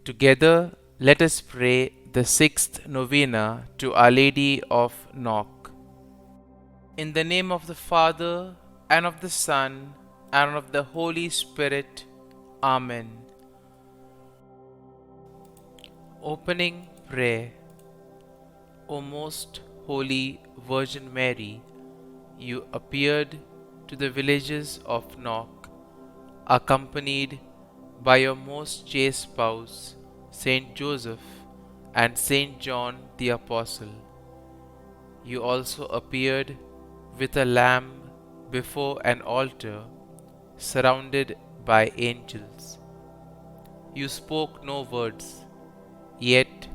Together, let us pray the sixth novena to Our Lady of Knock. In the name of the Father, and of the Son, and of the Holy Spirit. Amen. Opening Prayer. O most holy Virgin Mary, you appeared to the villagers of Knock, accompanied by your most chaste spouse, Saint Joseph and Saint John the Apostle. You also appeared with a lamb before an altar, surrounded by angels. You spoke no words, yet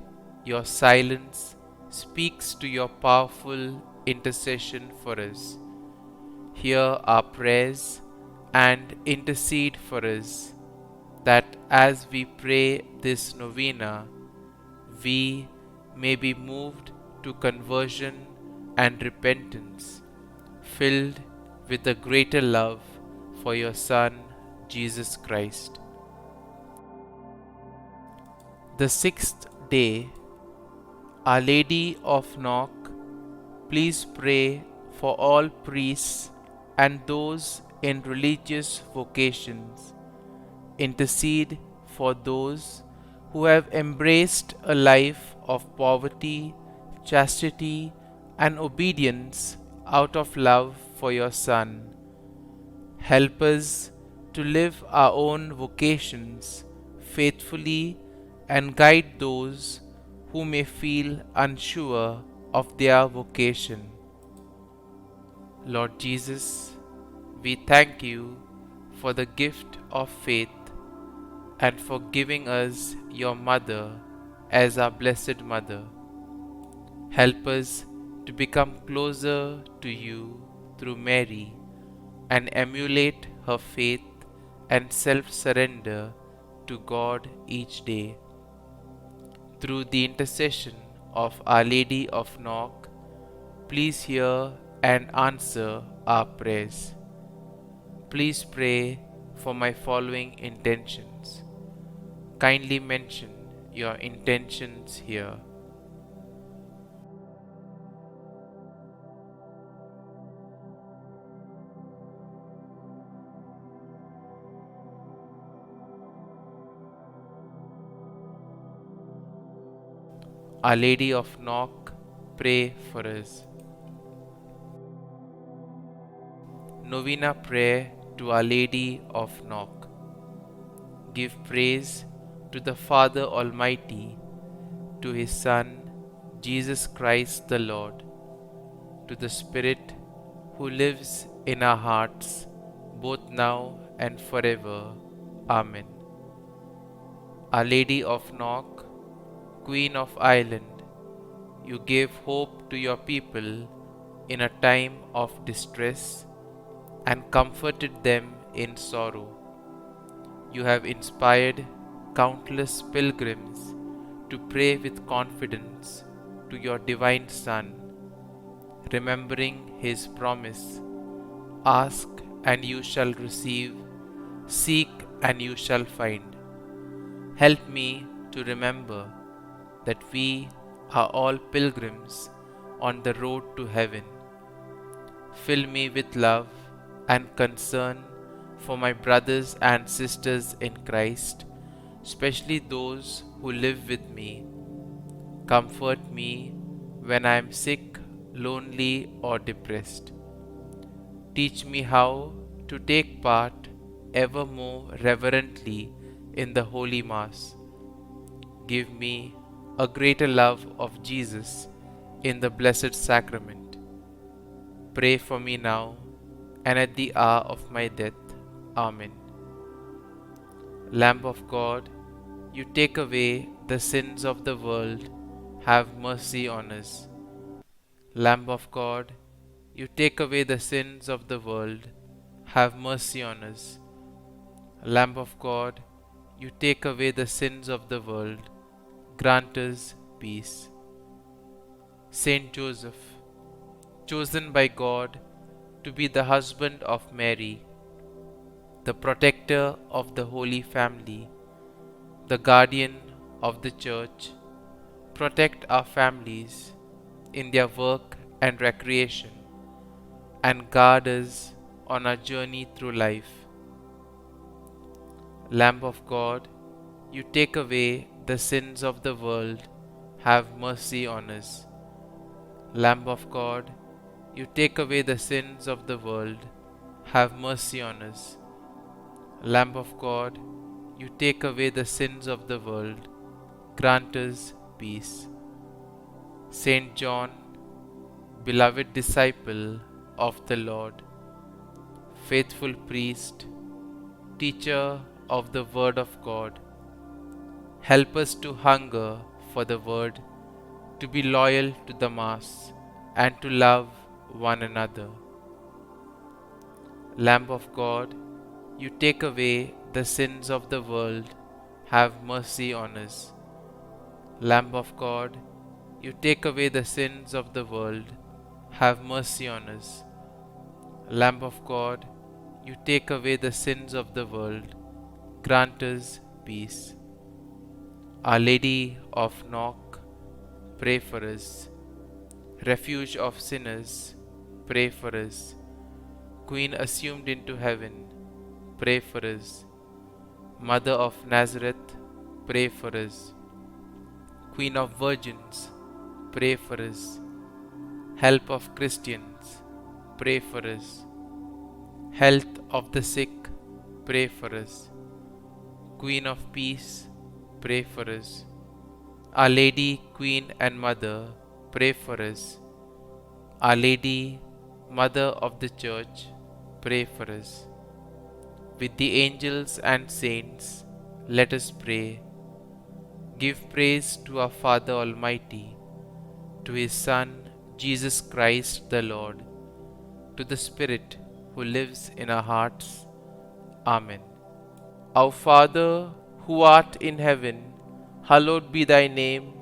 your silence speaks to your powerful intercession for us. Hear our prayers and intercede for us, that as we pray this novena, we may be moved to conversion and repentance, filled with a greater love for your Son, Jesus Christ. The sixth day. Our Lady of Knock, please pray for all priests and those in religious vocations. Intercede for those who have embraced a life of poverty, chastity, and obedience out of love for your Son. Help us to live our own vocations faithfully and guide those who may feel unsure of their vocation. Lord Jesus, we thank you for the gift of faith and for giving us your Mother as our Blessed Mother. Help us to become closer to you through Mary and emulate her faith and self-surrender to God each day. Through the intercession of Our Lady of Knock, please hear and answer our prayers. Please pray for my following intentions. Kindly mention your intentions here. Our Lady of Knock, pray for us. Novena Prayer to Our Lady of Knock. Give praise to the Father Almighty, to His Son, Jesus Christ the Lord, to the Spirit who lives in our hearts, both now and forever. Amen. Our Lady of Knock, Queen of Ireland, you gave hope to your people in a time of distress and comforted them in sorrow. You have inspired countless pilgrims to pray with confidence to your divine Son, remembering His promise, ask and you shall receive, seek and you shall find. Help me to remember that we are all pilgrims on the road to heaven. Fill me with love and concern for my brothers and sisters in Christ, especially those who live with me. Comfort me when I am sick, lonely, or depressed. Teach me how to take part ever more reverently in the Holy Mass. Give me a greater love of Jesus in the Blessed Sacrament. Pray for me now and at the hour of my death. Amen. Lamb of God, you take away the sins of the world, have mercy on us. Lamb of God, you take away the sins of the world, have mercy on us. Lamb of God, you take away the sins of the world, grant us peace. Saint Joseph, chosen by God to be the husband of Mary, the protector of the Holy Family, the guardian of the Church, protect our families in their work and recreation, and guard us on our journey through life. Lamb of God, you take away the sins of the world, have mercy on us. Lamb of God, you take away the sins of the world, have mercy on us. Lamb of God, you take away the sins of the world, grant us peace. Saint John, beloved disciple of the Lord, faithful priest, teacher of the Word of God, help us to hunger for the Word, to be loyal to the Mass, and to love one another. Lamb of God, you take away the sins of the world, have mercy on us. Lamb of God, you take away the sins of the world, have mercy on us. Lamb of God, you take away the sins of the world, grant us peace. Our Lady of Knock, pray for us. Refuge of sinners, pray for us. Queen assumed into heaven, pray for us. Mother of Nazareth, pray for us. Queen of Virgins, pray for us. Help of Christians, pray for us. Health of the sick, pray for us. Queen of Peace, pray for us. Our Lady, Queen and Mother, pray for us. Our Lady, Mother of the Church, pray for us. With the angels and saints, let us pray. Give praise to our Father Almighty, to His Son, Jesus Christ the Lord, to the Spirit who lives in our hearts. Amen. Our Father, who art in heaven, hallowed be thy name.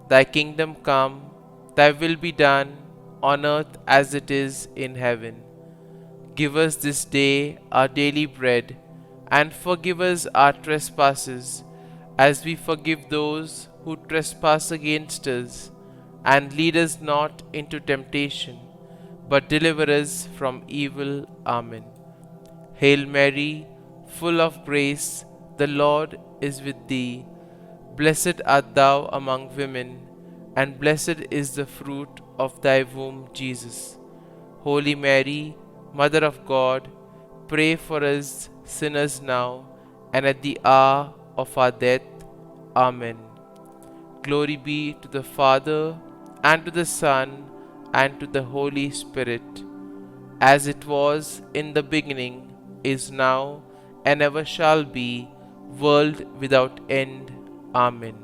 Thy kingdom come, thy will be done, on earth as it is in heaven. Give us this day our daily bread, and forgive us our trespasses, as we forgive those who trespass against us. And lead us not into temptation, but deliver us from evil. Amen. Hail Mary, full of grace, the Lord is with thee. Blessed art thou among women, and blessed is the fruit of thy womb, Jesus. Holy Mary, Mother of God, pray for us sinners now and at the hour of our death. Amen. Glory be to the Father, and to the Son, and to the Holy Spirit, as it was in the beginning, is now, and ever shall be, world without end. Amen.